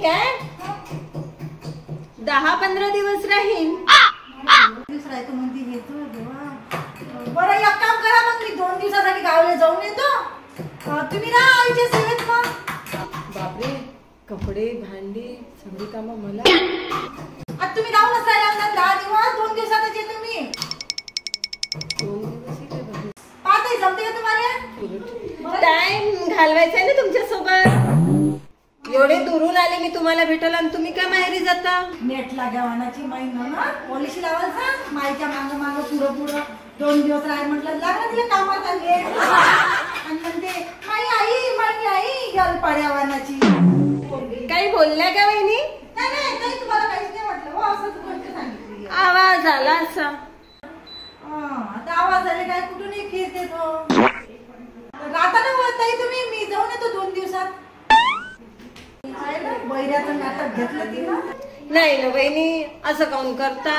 काय 10-15 दिवस राहीन. राहतो म्हणते येतो देवा. बरं एक काम करा मग मी 2 दिवसासाठी गावाला जाऊन येतो. तुम्ही ना आईच्या सेवेत मग. बापरे कपडे भांडी सगळी कामं मला. आता तुम्ही जाऊनच राहिला 10 दिवस 2 दिवसातच येतो मी. 2 दिवस पाहताय जमते का तुम्हाला? टाइम घालवायचा ना तुमच्या सोबत. एवढे दुरून आले मी तुम्हाला भेटायला आणि तुम्ही काय माहेरी जाता? नेट लागावानाची माई ना पॉलिश लावायचा माईच्या मागं मागं पुढं पुढं 2 दिवस राहाय म्हटलं लागलं तिला कामात आले आणि म्हणते माई आई गल पाड्यावानाची. काही बोलल्या का वहिनी? नाही तुम्हाला काहीच नाही म्हटलं हो. असं तू कोणतं सांगितली आवाज आला असा. आता आवाज आले काय कुठून खेळ देतो. राहता ना ताई तुम्ही. मी जाऊन येतो 2 दिवसात. बैऱ्याचं नाटक घेतलं तिला. नाही ना वहिनी असं काऊन करता?